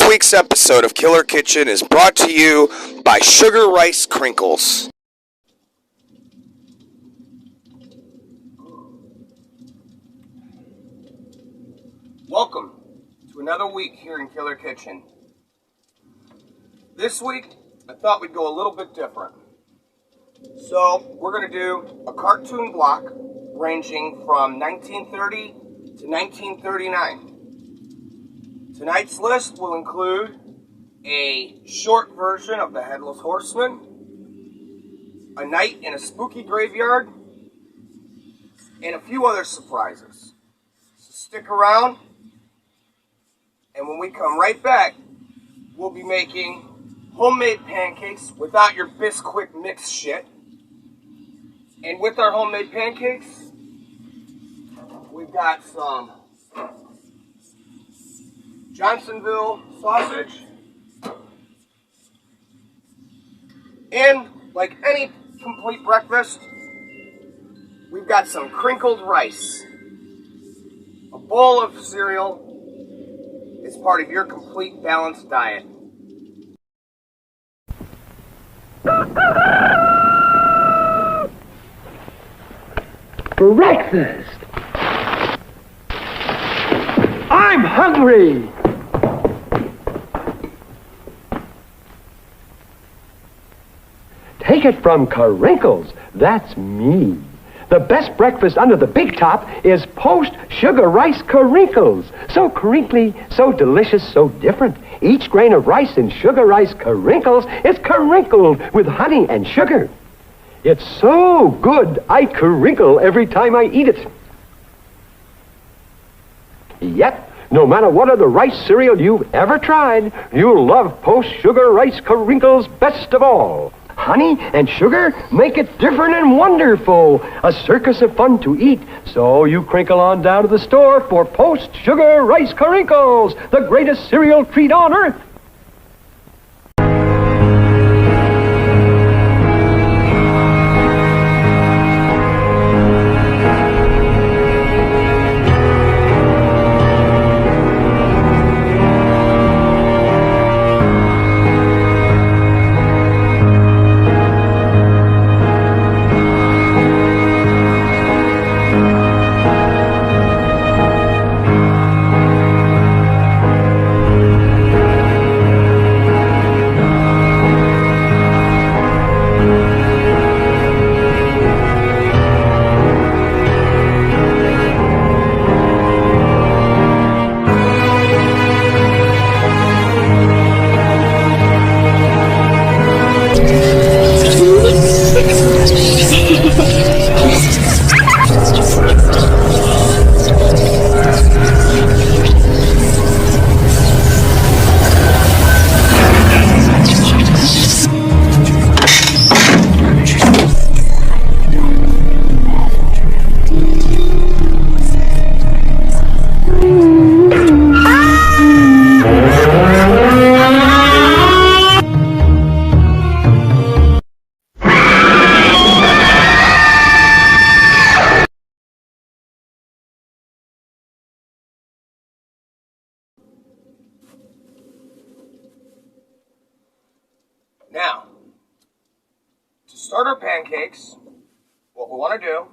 week's episode of Killer Kitchen is brought to you by Sugar Rice Crinkles. Welcome to another week here in Killer Kitchen. This week, I thought we'd go a little bit different. So, we're going to do a cartoon block ranging from 1930 to 1939. Tonight's list will include a short version of The Headless Horseman, A Night in a Spooky Graveyard, and a few other surprises. So stick around, and when we come right back, we'll be making homemade pancakes without your Bisquick mix shit. And with our homemade pancakes, we've got some Johnsonville sausage, and like any complete breakfast, we've got some crinkled rice. A bowl of cereal is part of your complete balanced diet. Breakfast! I'm hungry! Take it from Carinkles. That's me. The best breakfast under the big top is Post Sugar Rice Carinkles. So crinkly, so delicious, so different. Each grain of rice in Sugar Rice Carinkles is carinkled with honey and sugar. It's so good, I carinkle every time I eat it. Yet, no matter what other rice cereal you've ever tried, you'll love Post Sugar Rice Carinkles best of all. Honey and sugar make it different and wonderful. A circus of fun to eat. So you crinkle on down to the store for Post Sugar Rice Carinkles, the greatest cereal treat on earth. Now, to start our pancakes, what we want to do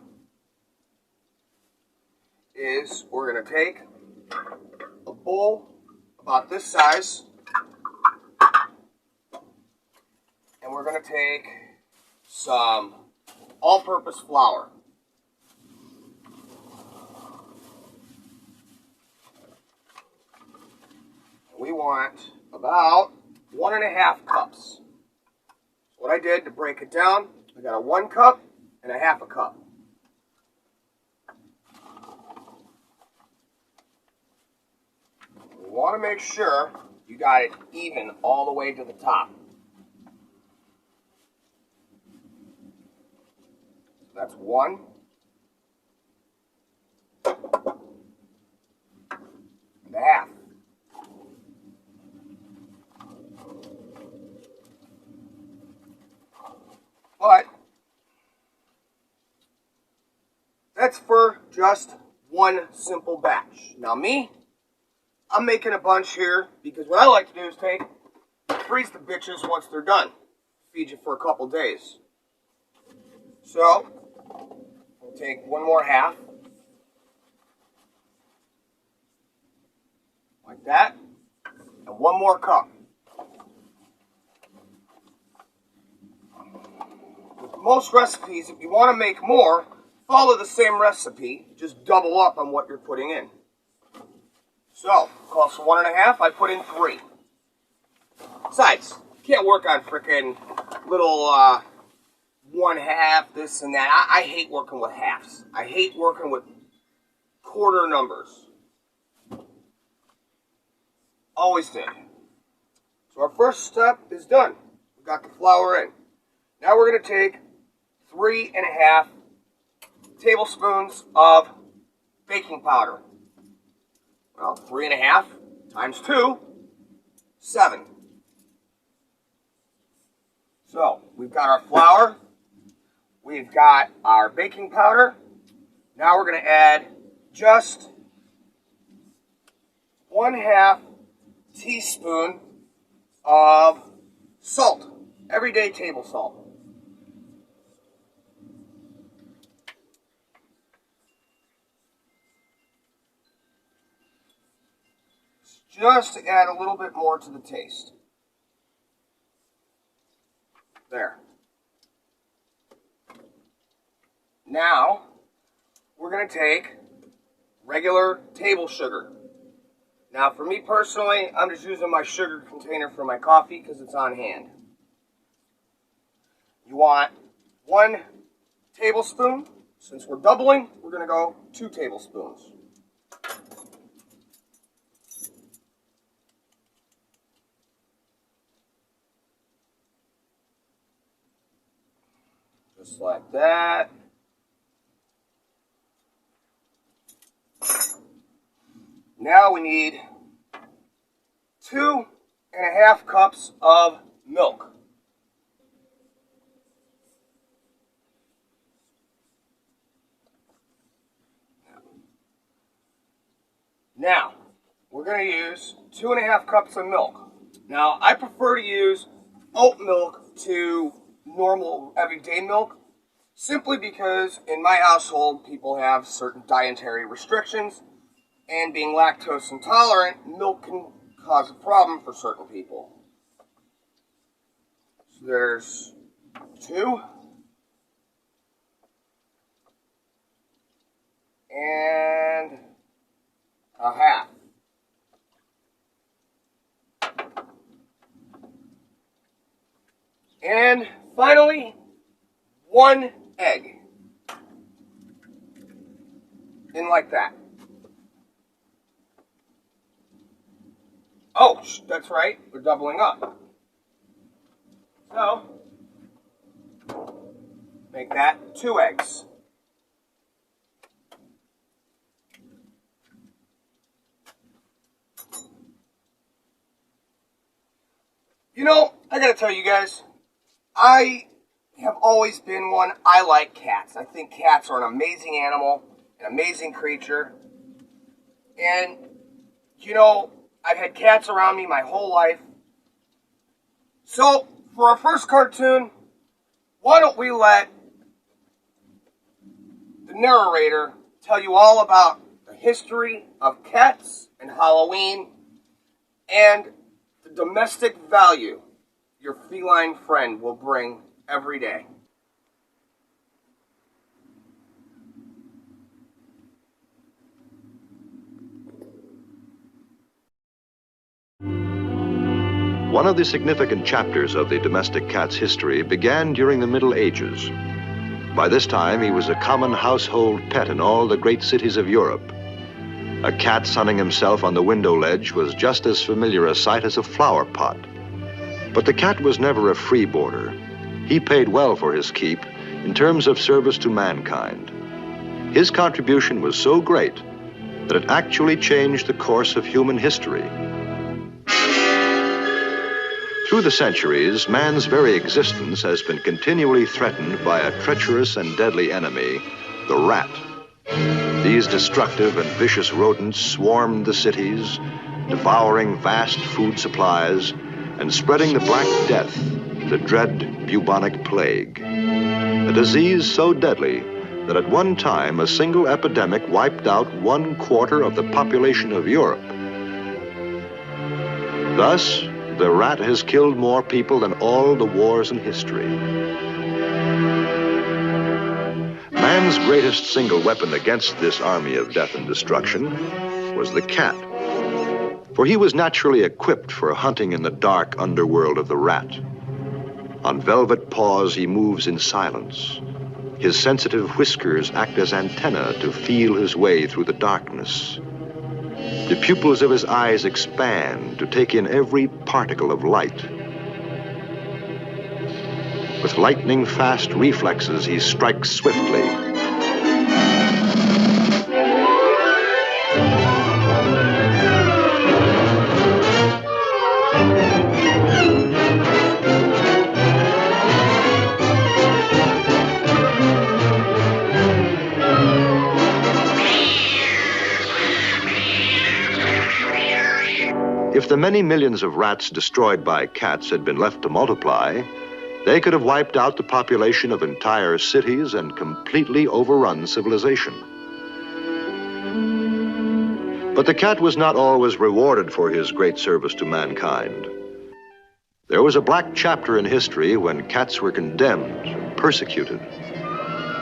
is we're going to take a bowl about this size, and we're going to take some all-purpose flour. We want about 1.5 cups. What I did to break it down, I got a 1 cup and a 1/2 cup. We want to make sure you got it even all the way to the top. That's 1. And 1/2. But that's for just one simple batch. Now me, I'm making a bunch here because what I like to do is freeze the bitches once they're done. Feed you for a couple days. So, we'll take one more half. Like that. And one more cup. With most recipes, if you want to make more, follow the same recipe. Just double up on what you're putting in. So, costs 1.5, I put in 3. Besides, you can't work on frickin' little 1/2, this and that. I hate working with halves. I hate working with quarter numbers. Always did. So our first step is done. We got the flour in. Now we're going to take 3.5 tablespoons of baking powder. Well, 3.5 times 2, 7. So, we've got our flour, we've got our baking powder. Now we're going to add just 1/2 teaspoon of salt, everyday table salt. Just to add a little bit more to the taste. There. Now, we're going to take regular table sugar. Now, for me personally, I'm just using my sugar container for my coffee because it's on hand. You want 1 tablespoon. Since we're doubling, we're going to go 2 tablespoons. Just like that. Now we need 2.5 cups of milk. Now, we're going to use 2.5 cups of milk. Now, I prefer to use oat milk to normal everyday milk, simply because in my household people have certain dietary restrictions, and being lactose intolerant, milk can cause a problem for certain people. So there's 2 and 1/2. And finally, 1 egg. In like that. Oh, that's right, we're doubling up. So, make that 2 eggs. You know, I gotta tell you guys, I have always been one. I like cats. I think cats are an amazing animal, an amazing creature. And, you know, I've had cats around me my whole life. So, for our first cartoon, why don't we let the narrator tell you all about the history of cats and Halloween and the domestic value your feline friend will bring every day. One of the significant chapters of the domestic cat's history began during the Middle Ages. By this time, he was a common household pet in all the great cities of Europe. A cat sunning himself on the window ledge was just as familiar a sight as a flower pot. But the cat was never a freeboarder. He paid well for his keep in terms of service to mankind. His contribution was so great that it actually changed the course of human history. Through the centuries, man's very existence has been continually threatened by a treacherous and deadly enemy, the rat. These destructive and vicious rodents swarmed the cities, devouring vast food supplies and spreading the Black Death, the dread bubonic plague. A disease so deadly that at one time a single epidemic wiped out 1/4 of the population of Europe. Thus, the rat has killed more people than all the wars in history. Man's greatest single weapon against this army of death and destruction was the cat. For he was naturally equipped for hunting in the dark underworld of the rat. On velvet paws he moves in silence. His sensitive whiskers act as antennae to feel his way through the darkness. The pupils of his eyes expand to take in every particle of light. With lightning-fast reflexes, he strikes swiftly. If the many millions of rats destroyed by cats had been left to multiply, they could have wiped out the population of entire cities and completely overrun civilization. But the cat was not always rewarded for his great service to mankind. There was a black chapter in history when cats were condemned and persecuted.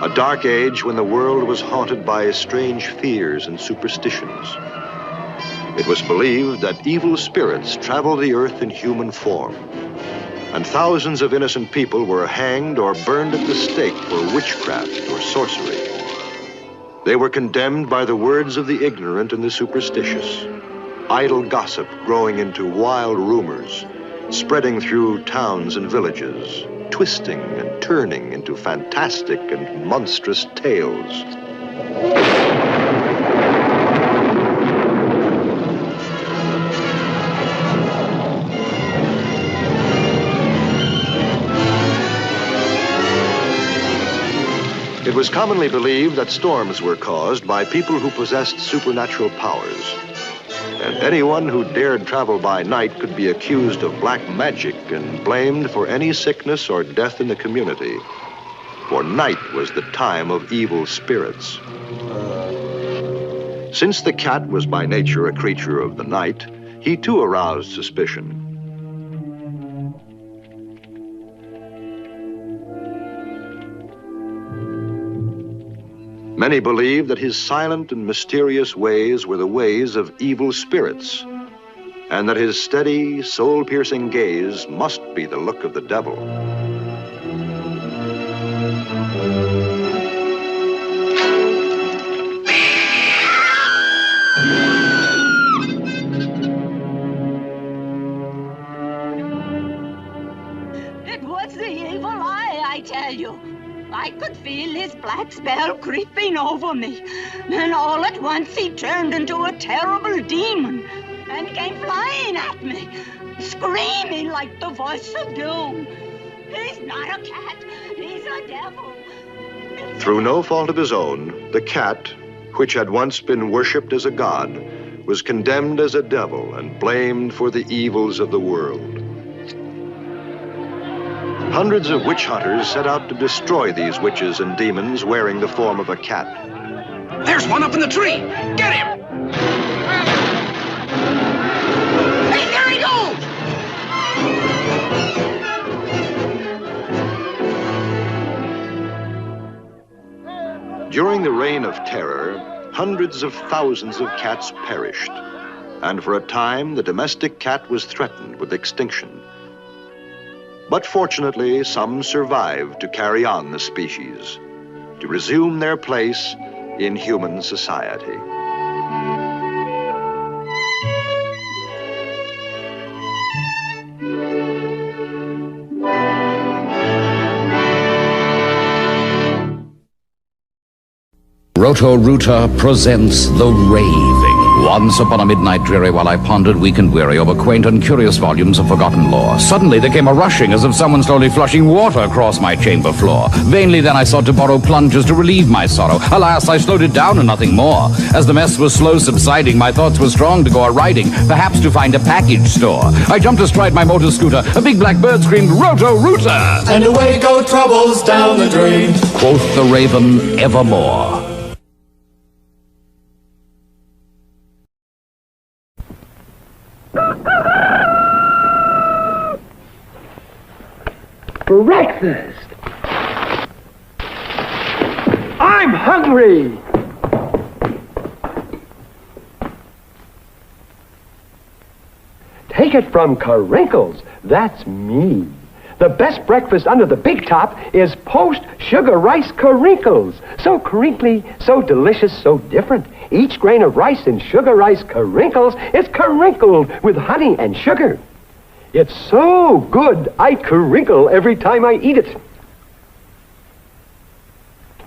A dark age when the world was haunted by strange fears and superstitions. It was believed that evil spirits traveled the earth in human form, and thousands of innocent people were hanged or burned at the stake for witchcraft or sorcery. They were condemned by the words of the ignorant and the superstitious, idle gossip growing into wild rumors, spreading through towns and villages, twisting and turning into fantastic and monstrous tales. It was commonly believed that storms were caused by people who possessed supernatural powers, and anyone who dared travel by night could be accused of black magic and blamed for any sickness or death in the community, for night was the time of evil spirits. Since the cat was by nature a creature of the night, he too aroused suspicion. Many believed that his silent and mysterious ways were the ways of evil spirits, and that his steady, soul-piercing gaze must be the look of the devil. It was the evil eye, I tell you. I could feel his black spell creeping over me. Then all at once he turned into a terrible demon and came flying at me, screaming like the voice of doom. He's not a cat, he's a devil. Through no fault of his own, the cat, which had once been worshipped as a god, was condemned as a devil and blamed for the evils of the world. Hundreds of witch hunters set out to destroy these witches and demons wearing the form of a cat. There's one up in the tree! Get him! Hey, there he goes! During the Reign of Terror, hundreds of thousands of cats perished, and for a time the domestic cat was threatened with extinction. But fortunately, some survived to carry on the species, to resume their place in human society. Roto-Rooter presents The Raving Once upon a midnight dreary, while I pondered weak and weary over quaint and curious volumes of forgotten lore, suddenly there came a rushing as of someone slowly flushing water across my chamber floor. Vainly then I sought to borrow plungers to relieve my sorrow. Alas, I slowed it down and nothing more. As the mess was slow subsiding, my thoughts were strong to go a-riding, perhaps to find a package store. I jumped astride my motor scooter. A big black bird screamed, "Roto-Rooter!" And away go troubles down the drain. Quoth the raven evermore. Breakfast! I'm hungry! Take it from Carinkles. That's me. The best breakfast under the big top is Post Sugar Rice Carinkles. So crinkly, so delicious, so different. Each grain of rice in Sugar Rice Carinkles is carinkled with honey and sugar. It's so good, I carinkle every time I eat it.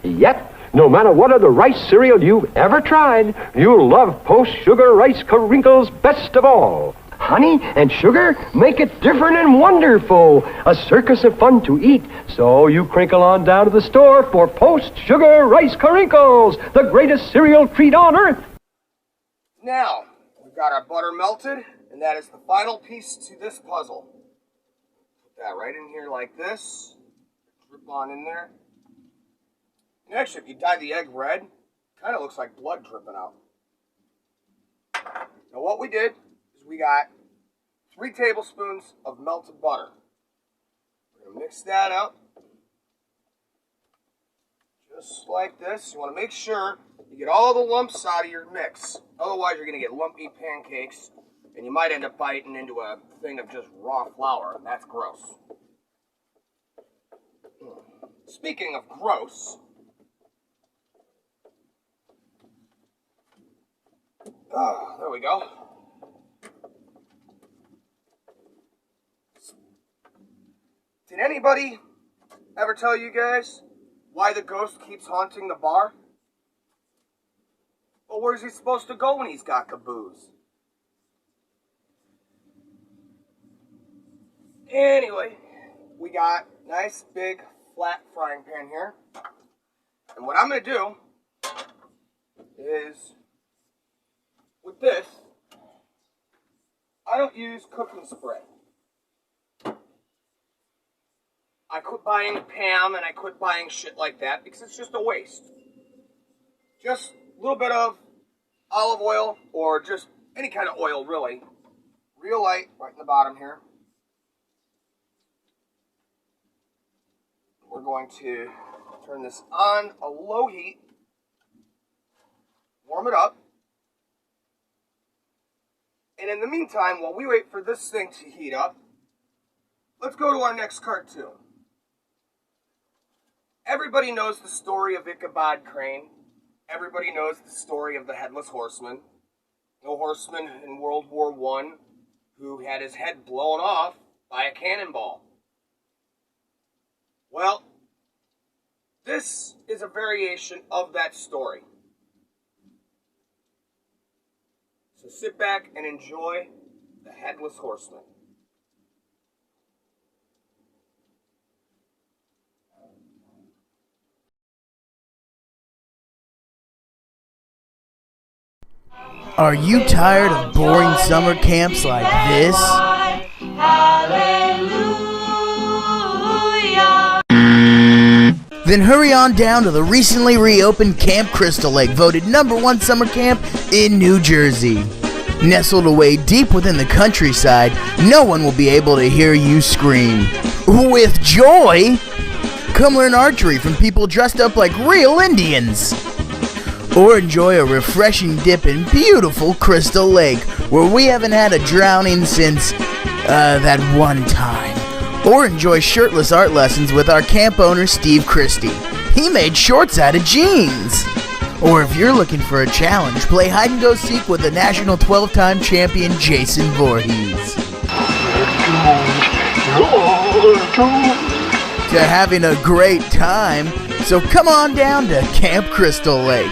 Yep, no matter what other rice cereal you've ever tried, you'll love Post Sugar Rice Carinkles best of all. Honey and sugar make it different and wonderful. A circus of fun to eat. So you crinkle on down to the store for Post Sugar Rice Carinkles, the greatest cereal treat on earth. Now, we've got our butter melted, and that is the final piece to this puzzle. Put that right in here like this. Drip on in there. And actually, if you dye the egg red, it kind of looks like blood dripping out. Now what we did is we got 3 tablespoons of melted butter. We're going to mix that up. Just like this. You want to make sure you get all the lumps out of your mix. Otherwise, you're going to get lumpy pancakes, and you might end up biting into a thing of just raw flour, and that's gross. Speaking of gross, there we go. Did anybody ever tell you guys why the ghost keeps haunting the bar? Well, where's he supposed to go when he's got the booze? Anyway, we got nice big flat frying pan here. And what I'm going to do is, with this, I don't use cooking spray. I quit buying Pam and I quit buying shit like that because it's just a waste. Just a little bit of olive oil or just any kind of oil, really. Real light right in the bottom here. We're going to turn this on a low heat, warm it up, and in the meantime, while we wait for this thing to heat up, let's go to our next cartoon. Everybody knows the story of Ichabod Crane. Everybody knows the story of the Headless Horseman. The horseman in World War I who had his head blown off by a cannonball. Well, this is a variation of that story. So sit back and enjoy the Headless Horseman. Are you tired of boring summer camps like this? Hallelujah. Then hurry on down to the recently reopened Camp Crystal Lake, voted #1 summer camp in New Jersey. Nestled away deep within the countryside, no one will be able to hear you scream. With joy! Come learn archery from people dressed up like real Indians. Or enjoy a refreshing dip in beautiful Crystal Lake, where we haven't had a drowning since, that one time. Or enjoy shirtless art lessons with our camp owner, Steve Christie. He made shorts out of jeans. Or if you're looking for a challenge, play hide and go seek with the national 12-time champion, Jason Voorhees. To having a great time, so come on down to Camp Crystal Lake.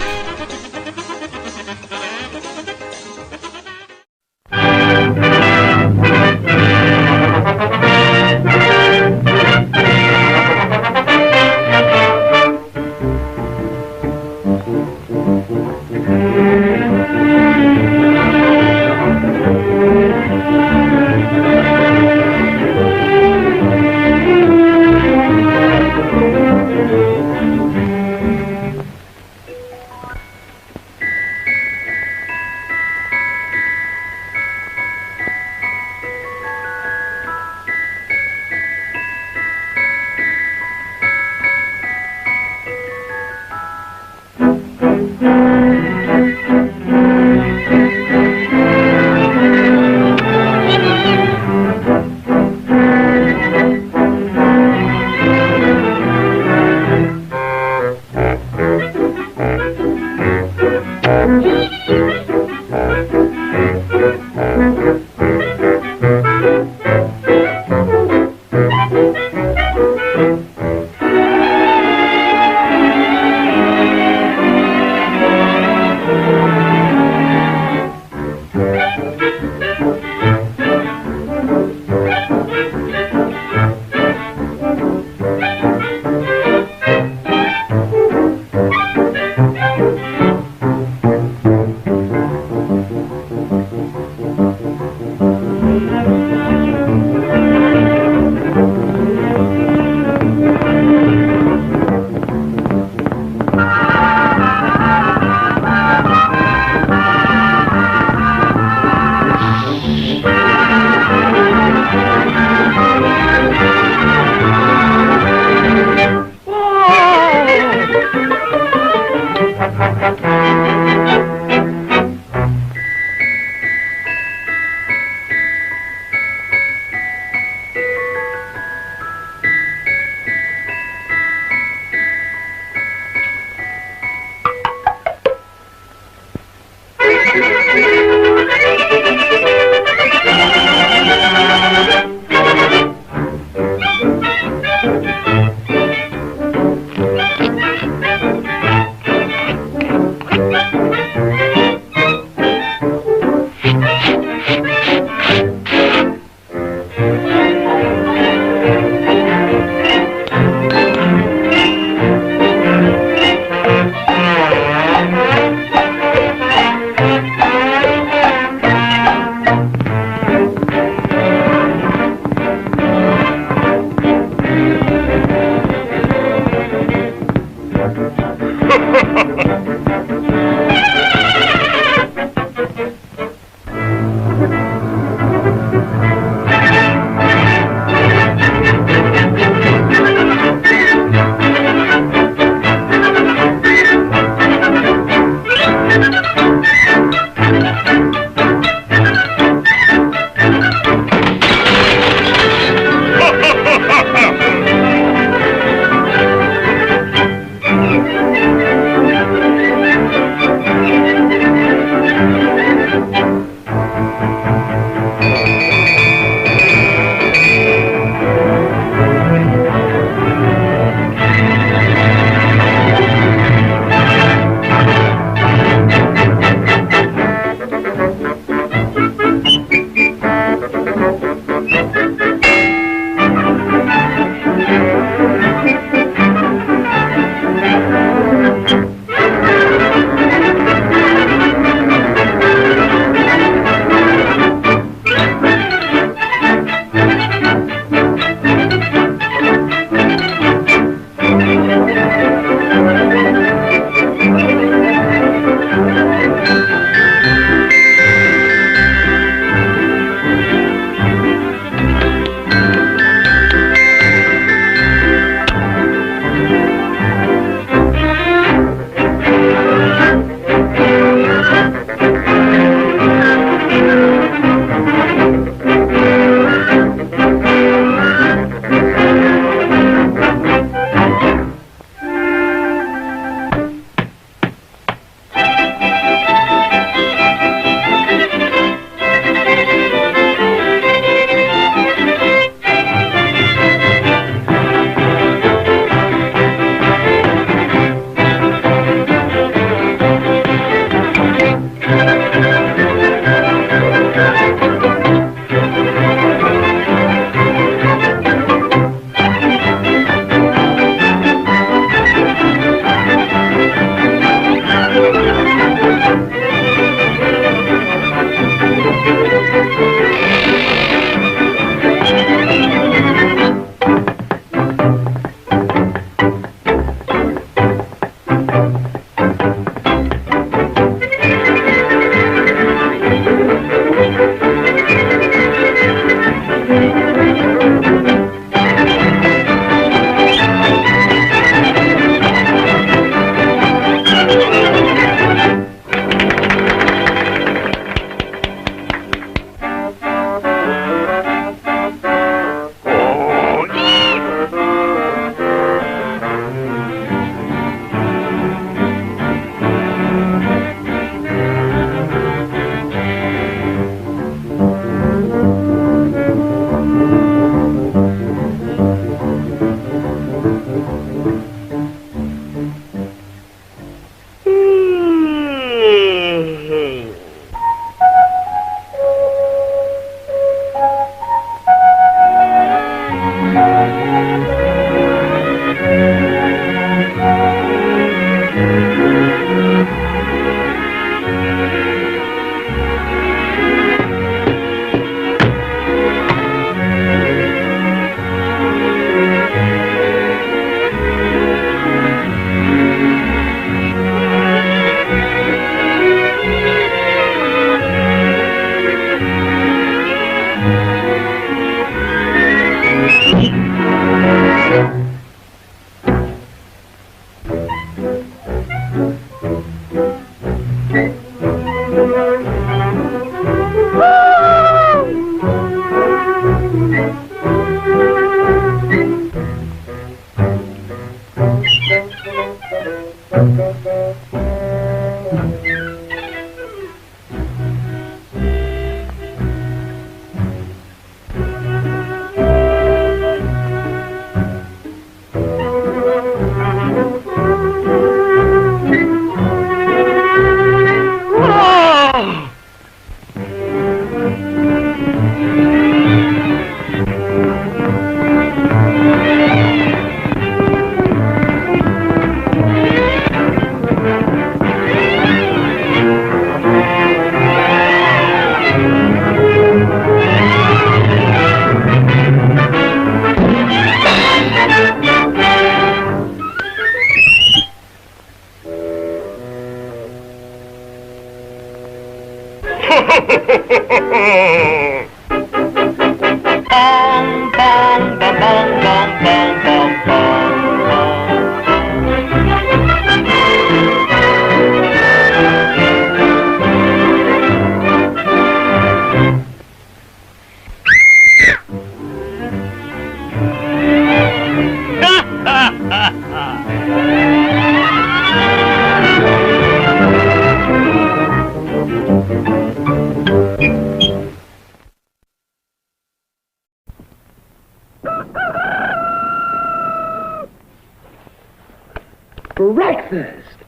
breakfast.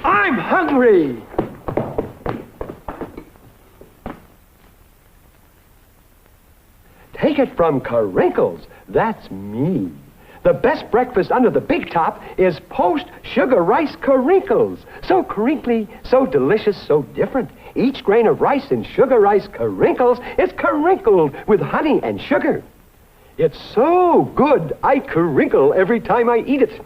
I'm hungry. Take it from Carinkles. That's me. The best breakfast under the big top is Post Sugar Rice Carinkles. So crinkly, so delicious, so different. Each grain of rice in Sugar Rice Carinkles is carinkled with honey and sugar. It's so good, I crinkle every time I eat it.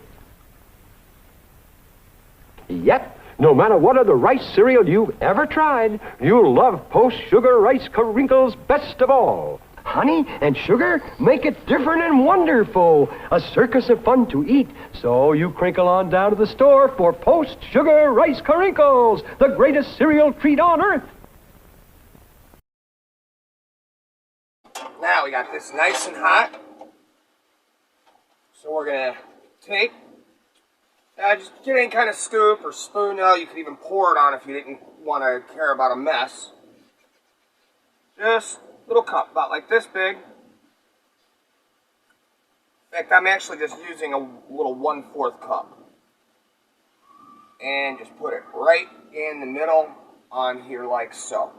Yep, no matter what other rice cereal you've ever tried, you'll love Post Sugar Rice Carinkles best of all. Honey and sugar make it different and wonderful. A circus of fun to eat. So you crinkle on down to the store for Post Sugar Rice Carinkles, the greatest cereal treat on earth. Now we got this nice and hot. So we're gonna take, just get any kind of scoop or spoon. Now you could even pour it on if you didn't want to care about a mess. Just little cup, about like this big. In fact, I'm actually just using a little 1/4 cup. And just put it right in the middle on here like so.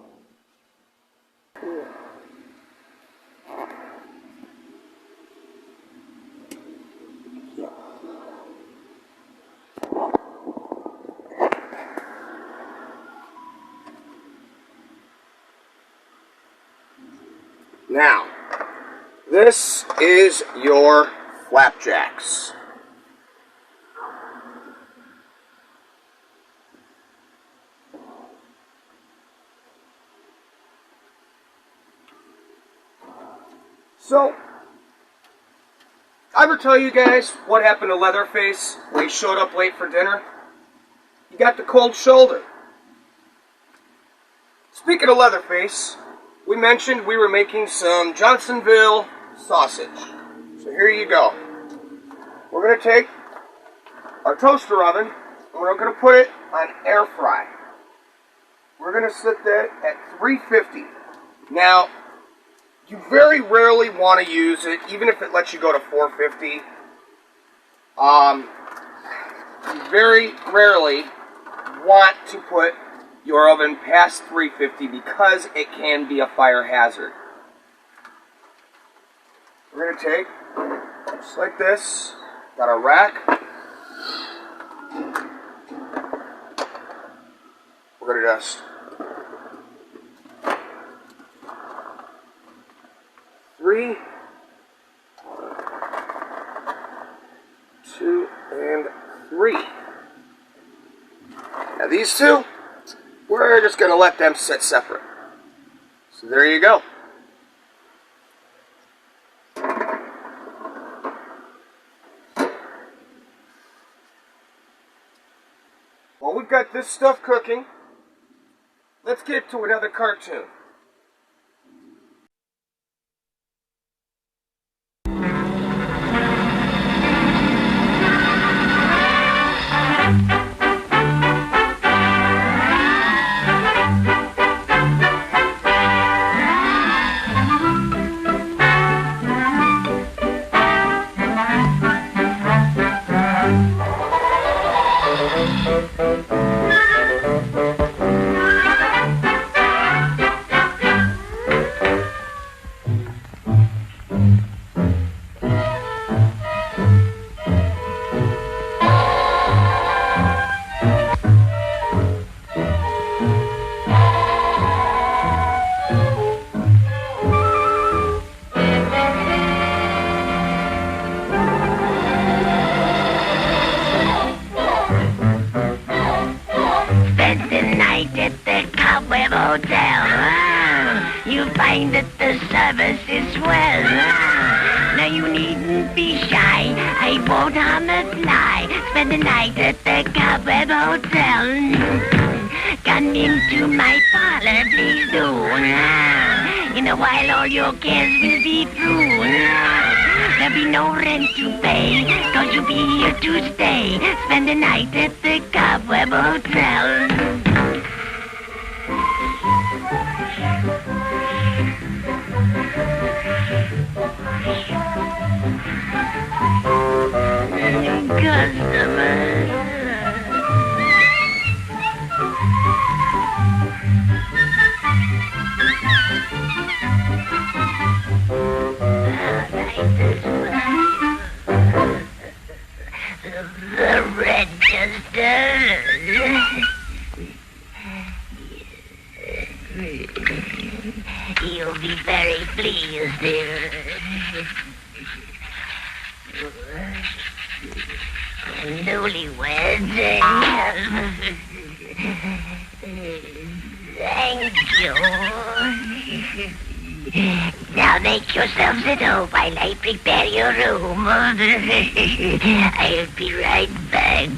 Now, this is your flapjacks. So, I ever tell you guys what happened to Leatherface when he showed up late for dinner? He got the cold shoulder. Speaking of Leatherface, we mentioned we were making some Johnsonville sausage. So here you go. We're going to take our toaster oven and we're going to put it on air fry. We're going to set that at 350. Now, you very rarely want to use it, even if it lets you go to 450. You very rarely want to put your oven past 350 because it can be a fire hazard. We're going to take, just like this, got our rack. We're going to just three, 2, and 3. Now these two, we're just going to let them sit separate. So there you go. Well, we've got this stuff cooking. Let's get to another cartoon. You find that the service is swell. Now you needn't be shy, I won't harm a fly. Spend the night at the Cobweb Hotel. Come into my parlor, please do. In a while all your cares will be through. There'll be no rent to pay, cause you'll be here to stay. Spend the night at the Cobweb Hotel. customers. The register. You'll be very pleased. Newlyweds. Thank you. Now make yourselves at home while I prepare your room. I'll be right back.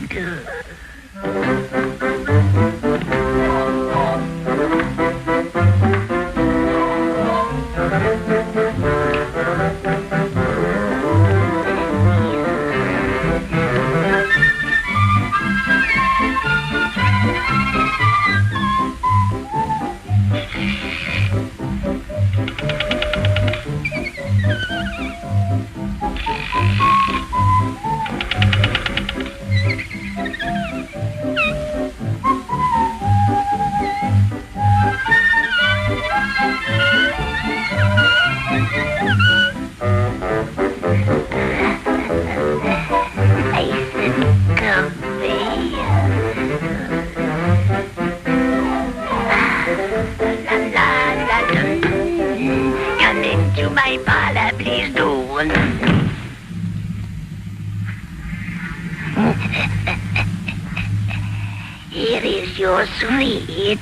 Come into my parlor, please do. Here is your sweet.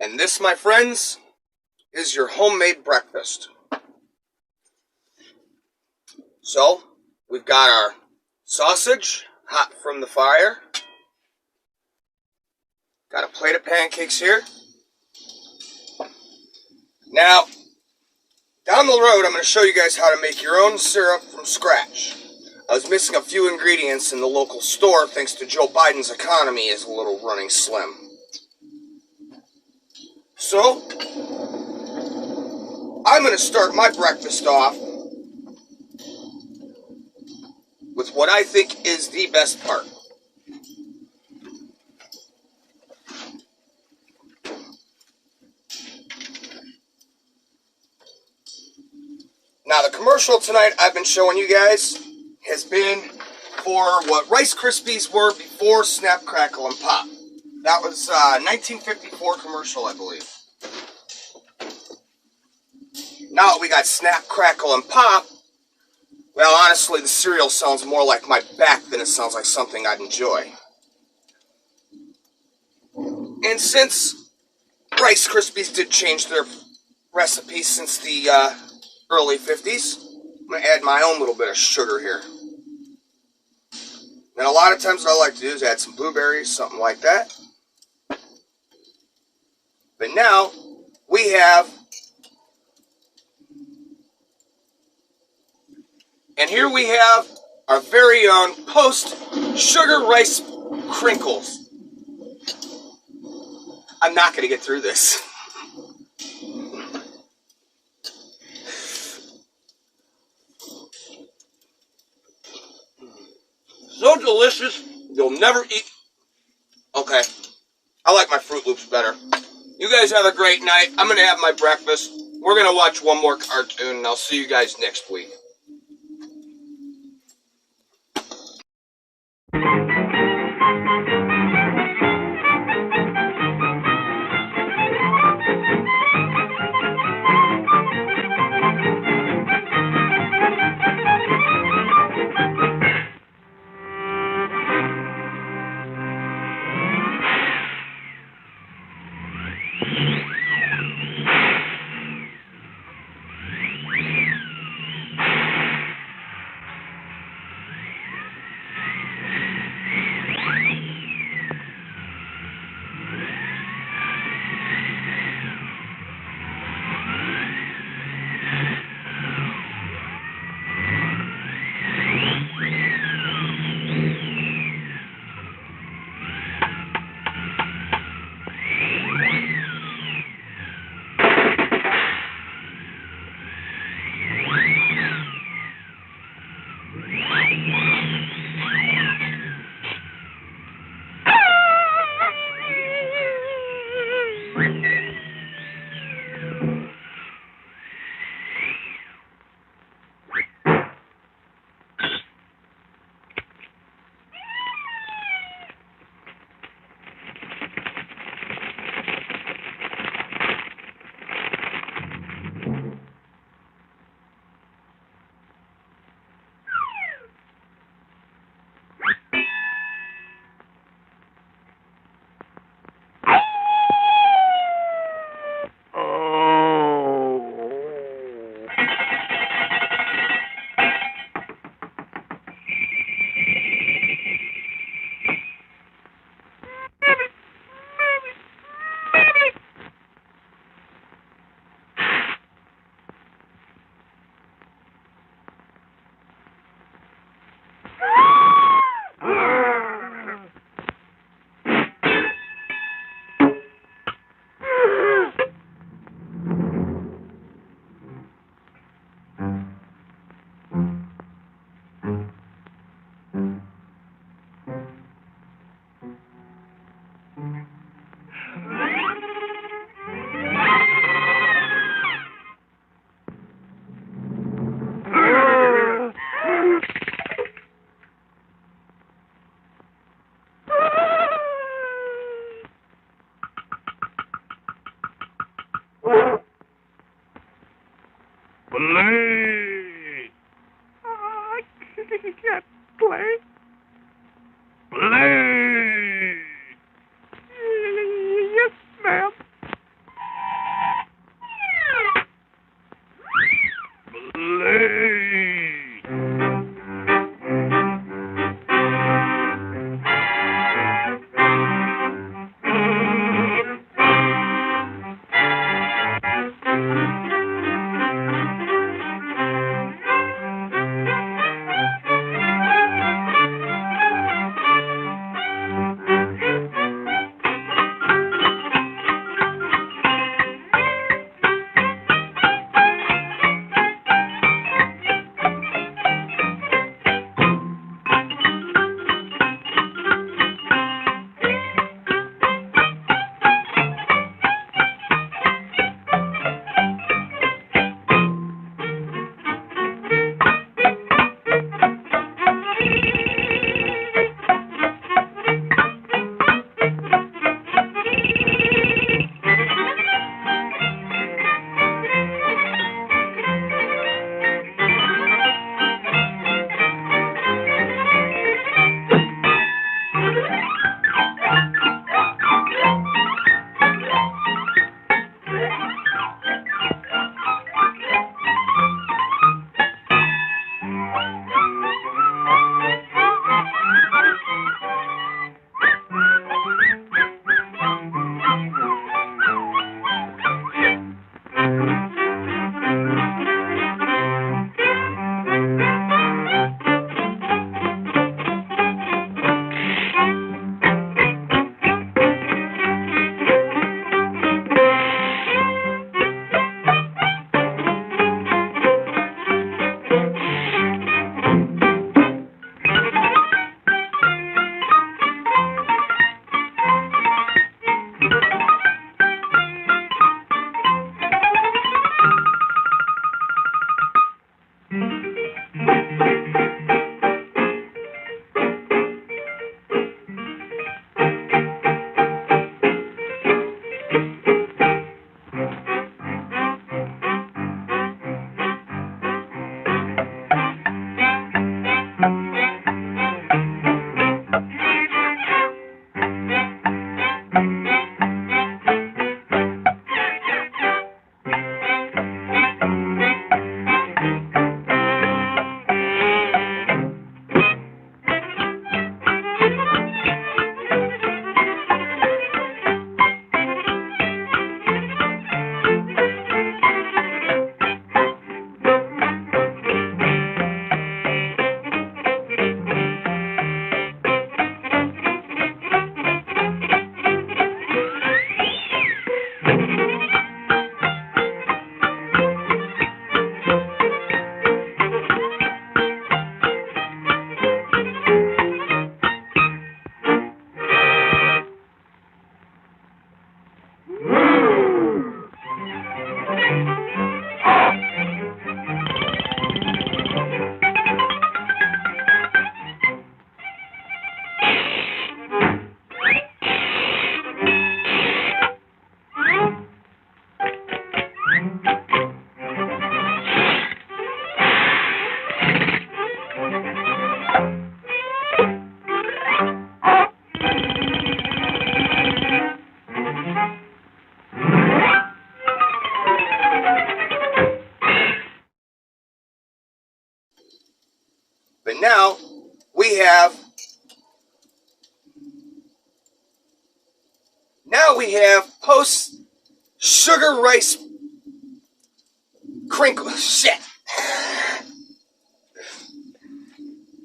And this, my friends, is your homemade breakfast. So, we've got our sausage, hot from the fire. Got a plate of pancakes here. Now, down the road, I'm going to show you guys how to make your own syrup from scratch. I was missing a few ingredients in the local store thanks to Joe Biden's economy is a little running slim. So, I'm going to start my breakfast off with what I think is the best part. Now, the commercial tonight I've been showing you guys has been for what Rice Krispies were before Snap, Crackle, and Pop. That was a 1954 commercial, I believe. Now that we got Snap, Crackle, and Pop, well, honestly, the cereal sounds more like my back than it sounds like something I'd enjoy. And since Rice Krispies did change their recipe since the early 50s, I'm going to add my own little bit of sugar here. And a lot of times what I like to do is add some blueberries, something like that. But now, we have, and here we have our very own Post Sugar Rice Crinkles. I'm not going to get through this. So delicious, you'll never eat. Okay, I like my Fruit Loops better. You guys have a great night. I'm going to have my breakfast. We're going to watch one more cartoon, and I'll see you guys next week. Now we have post sugar rice crinkle. Shit.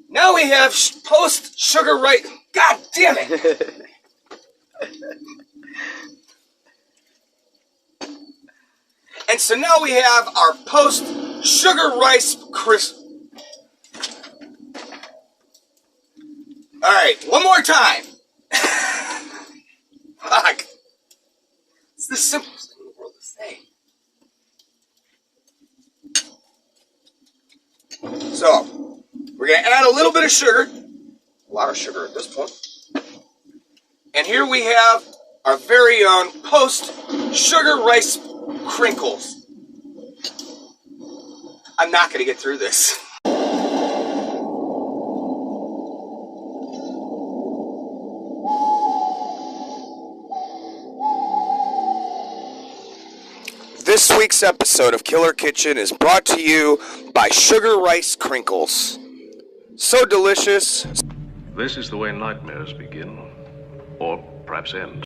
Now we have post sugar rice. God damn it. And so now we have our post sugar rice crisp. All right, one more time. Fuck. It's the simplest thing in the world to say. So, we're going to add a little bit of sugar. A lot of sugar at this point. And here we have our very own post sugar rice crinkles. I'm not going to get through this. This week's episode of Killer Kitchen is brought to you by Sugar Rice Crinkles. So delicious. This is the way nightmares begin, or perhaps end.